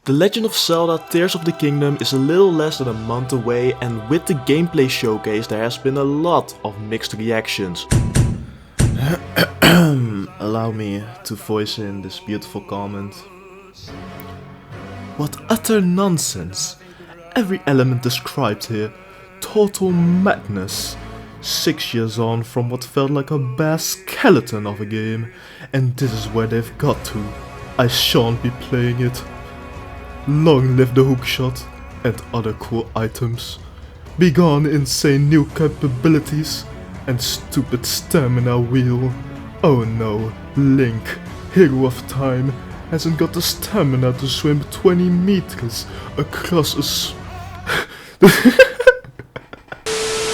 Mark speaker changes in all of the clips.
Speaker 1: The Legend of Zelda Tears of the Kingdom is a little less than a month away, and with the gameplay showcase there has been a lot of mixed reactions. Allow me to voice in this beautiful comment. What utter nonsense! Every element described here, total madness. 6 years on from what felt like a bare skeleton of a game, and this is where they've got to. I shan't be playing it. Long live the hookshot and other cool items. Begone insane new capabilities and stupid stamina wheel. Oh no, Link, hero of time, hasn't got the stamina to swim 20 meters across a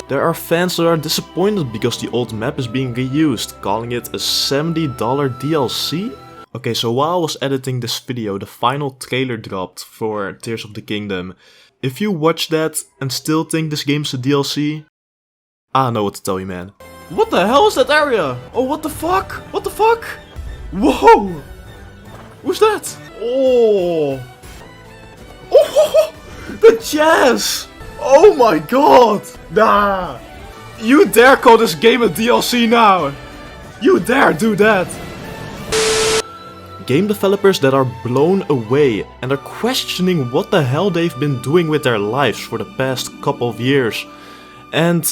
Speaker 1: There are fans that are disappointed because the old map is being reused, calling it a $70 DLC? Okay, so while I was editing this video, the final trailer dropped for Tears of the Kingdom. If you watch that and still think this game's a DLC, I don't know what to tell you, man. What the hell is that area? Oh, what the fuck? What the fuck? Whoa! Who's that? Oh! Oh! The jazz! Oh my god! Nah! You dare call this game a DLC now? You dare do that? Game developers that are blown away and are questioning what the hell they've been doing with their lives for the past couple of years. And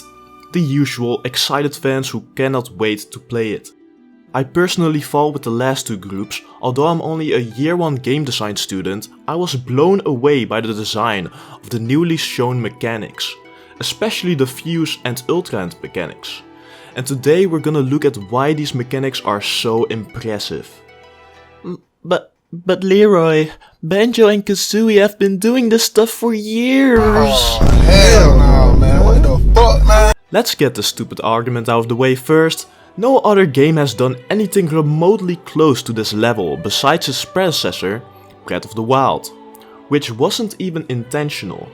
Speaker 1: the usual excited fans who cannot wait to play it. I personally fall with the last two groups. Although I'm only a year 1 game design student, I was blown away by the design of the newly shown mechanics, especially the fuse and ultra hand mechanics. And today we're gonna look at why these mechanics are so impressive. But Leroy, Banjo and Kazooie have been doing this stuff for years.
Speaker 2: Oh, hell no, man. What the fuck, man?
Speaker 1: Let's get the stupid argument out of the way first. No other game has done anything remotely close to this level besides its predecessor, Breath of the Wild, which wasn't even intentional.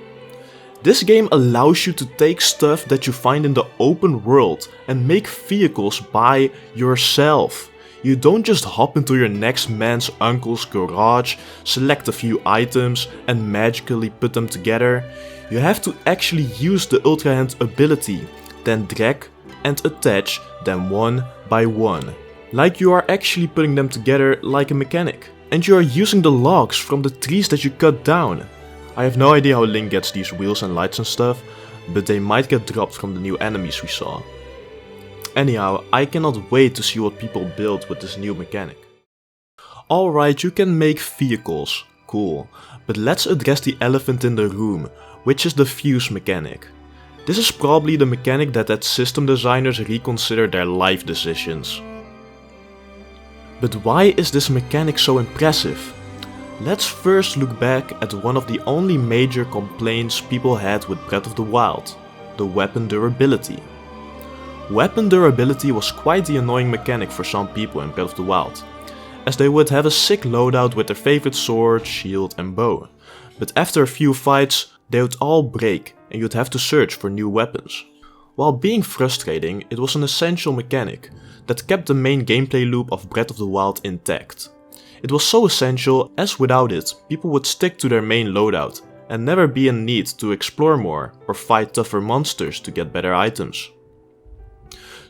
Speaker 1: This game allows you to take stuff that you find in the open world and make vehicles by yourself. You don't just hop into your next man's uncle's garage, select a few items and magically put them together. You have to actually use the Ultra Hand ability, then drag and attach them one by one. Like you are actually putting them together like a mechanic. And you are using the logs from the trees that you cut down. I have no idea how Link gets these wheels and lights and stuff, but they might get dropped from the new enemies we saw. Anyhow, I cannot wait to see what people build with this new mechanic. Alright, you can make vehicles, cool, but let's address the elephant in the room, which is the fuse mechanic. This is probably the mechanic that had system designers reconsider their life decisions. But why is this mechanic so impressive? Let's first look back at one of the only major complaints people had with Breath of the Wild, the weapon durability. Weapon durability was quite the annoying mechanic for some people in Breath of the Wild, as they would have a sick loadout with their favorite sword, shield and bow, but after a few fights they would all break and you'd have to search for new weapons. While being frustrating, it was an essential mechanic that kept the main gameplay loop of Breath of the Wild intact. It was so essential as without it, people would stick to their main loadout and never be in need to explore more or fight tougher monsters to get better items.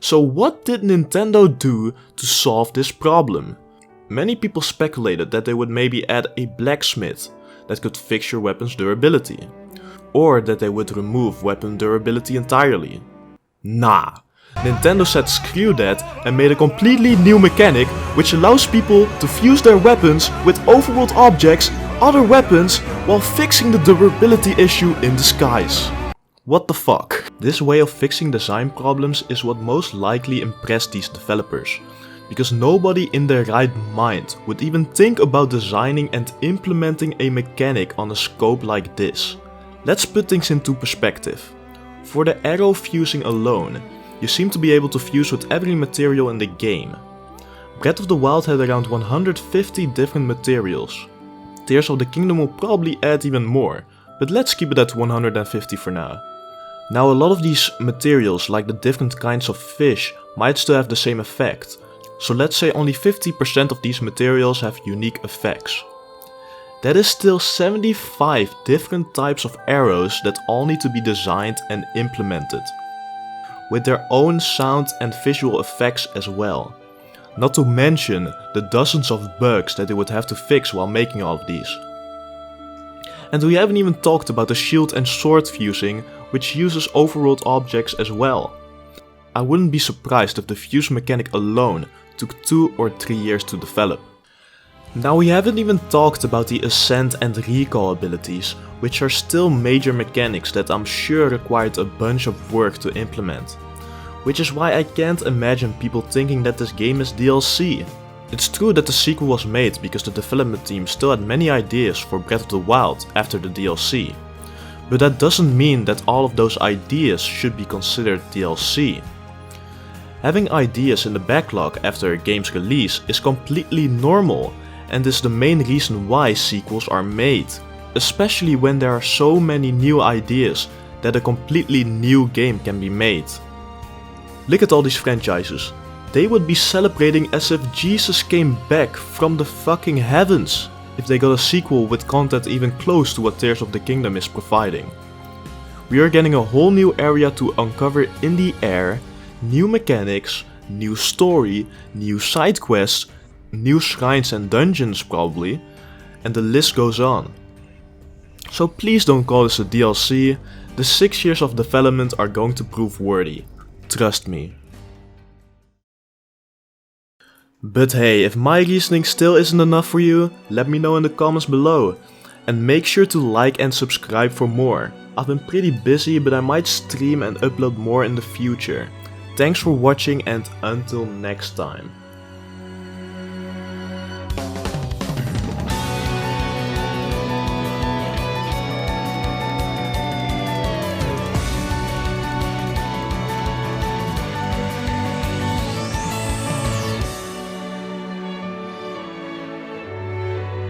Speaker 1: So what did Nintendo do to solve this problem? Many people speculated that they would maybe add a blacksmith that could fix your weapon's durability, or that they would remove weapon durability entirely. Nah, Nintendo said screw that and made a completely new mechanic which allows people to fuse their weapons with overworld objects, other weapons, while fixing the durability issue in disguise. What the fuck? This way of fixing design problems is what most likely impressed these developers, because nobody in their right mind would even think about designing and implementing a mechanic on a scope like this. Let's put things into perspective. For the arrow fusing alone, you seem to be able to fuse with every material in the game. Breath of the Wild had around 150 different materials. Tears of the Kingdom will probably add even more, but let's keep it at 150 for now. Now a lot of these materials, like the different kinds of fish, might still have the same effect, so let's say only 50% of these materials have unique effects. That is still 75 different types of arrows that all need to be designed and implemented, with their own sound and visual effects as well. Not to mention the dozens of bugs that they would have to fix while making all of these. And we haven't even talked about the shield and sword fusing, which uses overworld objects as well. I wouldn't be surprised if the fuse mechanic alone took 2 or 3 years to develop. Now we haven't even talked about the ascent and recall abilities, which are still major mechanics that I'm sure required a bunch of work to implement. Which is why I can't imagine people thinking that this game is DLC. It's true that the sequel was made because the development team still had many ideas for Breath of the Wild after the DLC. But that doesn't mean that all of those ideas should be considered DLC. Having ideas in the backlog after a game's release is completely normal, and is the main reason why sequels are made, especially when there are so many new ideas that a completely new game can be made. Look at all these franchises. They would be celebrating as if Jesus came back from the fucking heavens if they got a sequel with content even close to what Tears of the Kingdom is providing. We are getting a whole new area to uncover in the air, new mechanics, new story, new side quests, new shrines and dungeons probably, and the list goes on. So please don't call this a DLC, the 6 years of development are going to prove worthy, trust me. But hey, if my reasoning still isn't enough for you, let me know in the comments below. And make sure to like and subscribe for more. I've been pretty busy, but I might stream and upload more in the future. Thanks for watching and until next time.